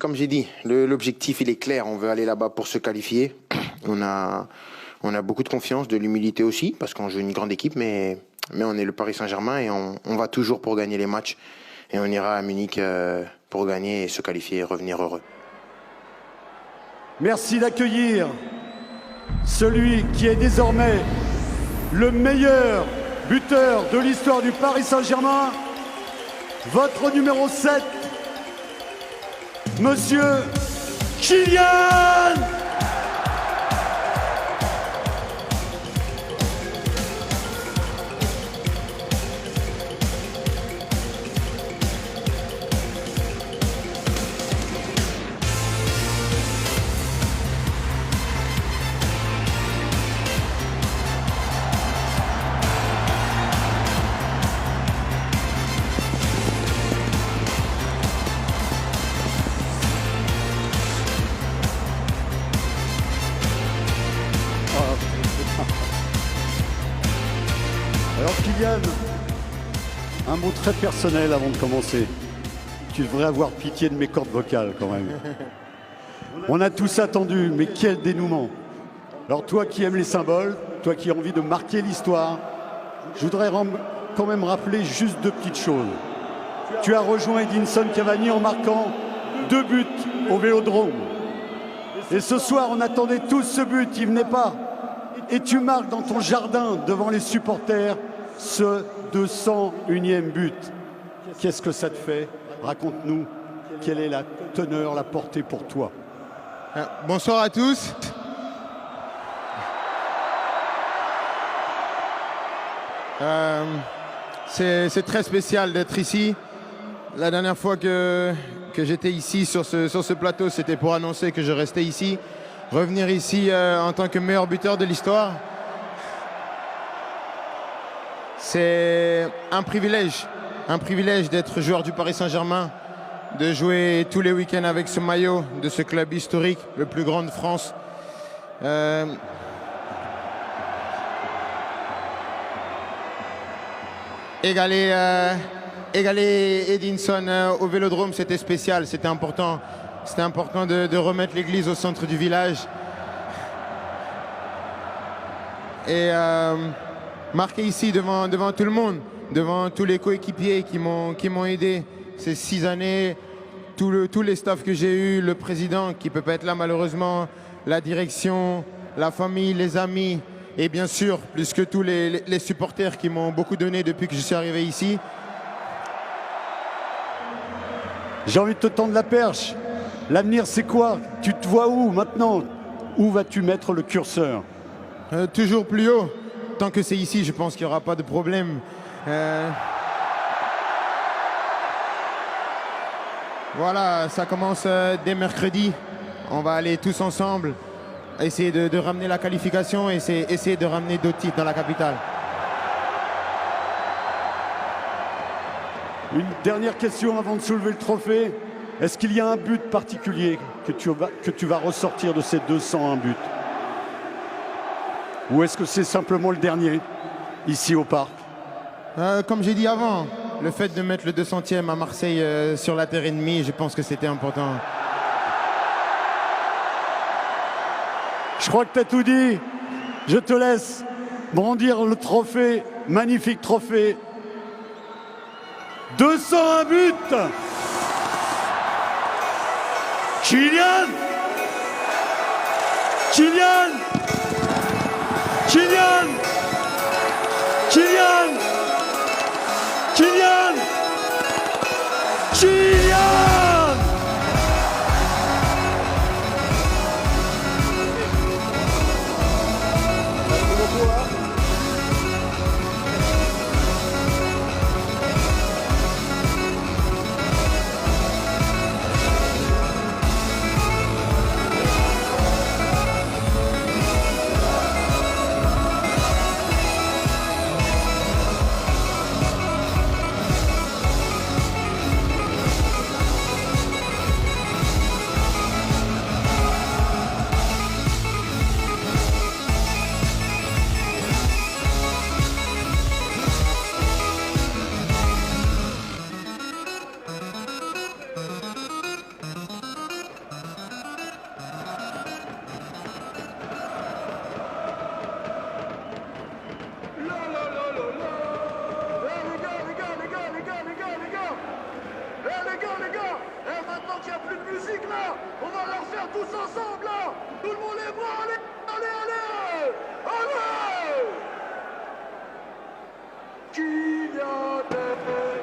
comme j'ai dit, l'objectif il est clair. On veut aller là-bas pour se qualifier. On a beaucoup de confiance, de l'humilité aussi, parce qu'on joue une grande équipe, mais on est le Paris Saint-Germain et on va toujours pour gagner les matchs. Et on ira à Munich pour gagner et se qualifier et revenir heureux. Merci d'accueillir celui qui est désormais le meilleur buteur de l'histoire du Paris Saint-Germain, votre numéro 7, Monsieur Kylian Alors Kylian, un mot très personnel avant de commencer. Tu devrais avoir pitié de mes cordes vocales quand même. On a tous attendu, mais quel dénouement. Alors toi qui aimes les symboles, toi qui as envie de marquer l'histoire, je voudrais quand même rappeler juste 2 petites choses. Tu as rejoint Edinson Cavani en marquant 2 buts au Vélodrome. Et ce soir, on attendait tous ce but, il venait pas. Et tu marques dans ton jardin, devant les supporters, ce 201e but. Qu'est-ce que ça te fait? Raconte-nous, quelle est la teneur, la portée pour toi? Bonsoir à tous. C'est très spécial d'être ici. La dernière fois que j'étais ici sur ce plateau, c'était pour annoncer que je restais ici. Revenir ici en tant que meilleur buteur de l'histoire, c'est un privilège d'être joueur du Paris Saint-Germain, de jouer tous les week-ends avec ce maillot de ce club historique, le plus grand de France. Égaler Edinson au Vélodrome, c'était spécial, c'était important. C'était important de remettre l'église au centre du village. Et marquer ici devant tout le monde, devant tous les coéquipiers qui m'ont aidé ces 6 années, tous les staffs que j'ai eus, le président qui ne peut pas être là malheureusement, la direction, la famille, les amis et bien sûr, plus que tous les supporters qui m'ont beaucoup donné depuis que je suis arrivé ici. J'ai envie de te tendre la perche. L'avenir, c'est quoi? Tu te vois où maintenant? Où vas-tu mettre le curseur? Toujours plus haut. Tant que c'est ici, je pense qu'il n'y aura pas de problème. Voilà, ça commence dès mercredi. On va aller tous ensemble, essayer de ramener la qualification et essayer de ramener d'autres titres dans la capitale. Une dernière question avant de soulever le trophée. Est-ce qu'il y a un but particulier que tu vas ressortir de ces 201 buts? Ou est-ce que c'est simplement le dernier, ici au Parc? Comme j'ai dit avant, le fait de mettre le 200e à Marseille sur la terre ennemie, je pense que c'était important. Je crois que tu as tout dit. Je te laisse brandir le trophée, magnifique trophée. 201 buts! Kylian! Kylian! Kylian! Kylian! Kylian! Kylian! là, on va leur faire tous ensemble là. Tout le monde les bras, allez, allez, allez, allez. Kylian Mbappé.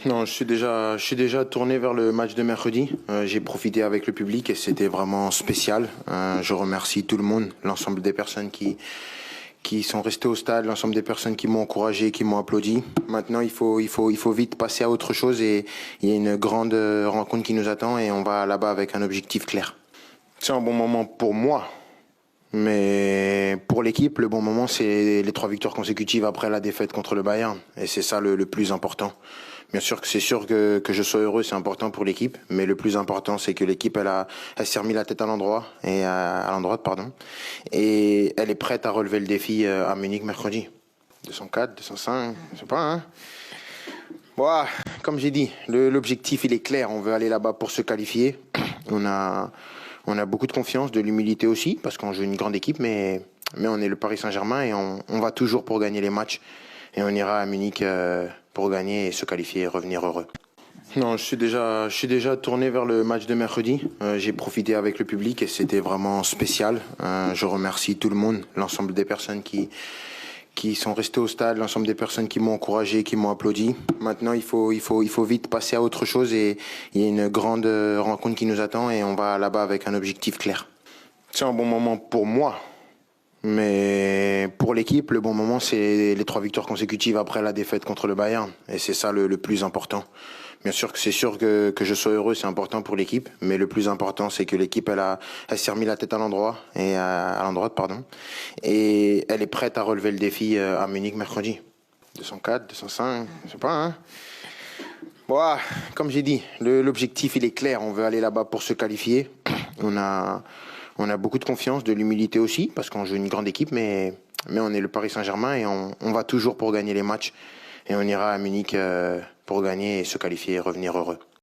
Non, je suis déjà tourné vers le match de mercredi. J'ai profité avec le public et c'était vraiment spécial. Je remercie tout le monde, l'ensemble des personnes qui sont restées au stade, l'ensemble des personnes qui m'ont encouragé, qui m'ont applaudi. Maintenant, il faut vite passer à autre chose et il y a une grande rencontre qui nous attend et on va là-bas avec un objectif clair. C'est un bon moment pour moi. Mais pour l'équipe, le bon moment, c'est les 3 victoires consécutives après la défaite contre le Bayern. Et c'est ça le plus important. Bien sûr que c'est sûr que je sois heureux, c'est important pour l'équipe. Mais le plus important, c'est que l'équipe, elle s'est remis la tête à l'endroit, pardon. Et elle est prête à relever le défi à Munich mercredi. 204, 205, je sais pas, hein. Bon, comme j'ai dit, l'objectif, il est clair. On veut aller là-bas pour se qualifier. On a beaucoup de confiance, de l'humilité aussi, parce qu'on joue une grande équipe, mais on est le Paris Saint-Germain et on va toujours pour gagner les matchs. Et on ira à Munich pour gagner et se qualifier et revenir heureux. Non, je suis déjà tourné vers le match de mercredi. J'ai profité avec le public et c'était vraiment spécial. Je remercie tout le monde, l'ensemble des personnes qui sont restées au stade, l'ensemble des personnes qui m'ont encouragé, qui m'ont applaudi. Maintenant, il faut vite passer à autre chose et il y a une grande rencontre qui nous attend et on va là-bas avec un objectif clair. C'est un bon moment pour moi. Mais pour l'équipe, le bon moment, c'est les 3 victoires consécutives après la défaite contre le Bayern. Et c'est ça le plus important. Bien sûr que c'est sûr que je sois heureux, c'est important pour l'équipe. Mais le plus important, c'est que l'équipe, elle s'est remis la tête à l'endroit, pardon. Et elle est prête à relever le défi à Munich mercredi. 204, 205, je sais pas, hein. Bon, comme j'ai dit, l'objectif, il est clair. On veut aller là-bas pour se qualifier. On a beaucoup de confiance, de l'humilité aussi, parce qu'on joue une grande équipe, mais on est le Paris Saint-Germain et on va toujours pour gagner les matchs. Et on ira à Munich pour gagner et se qualifier et revenir heureux.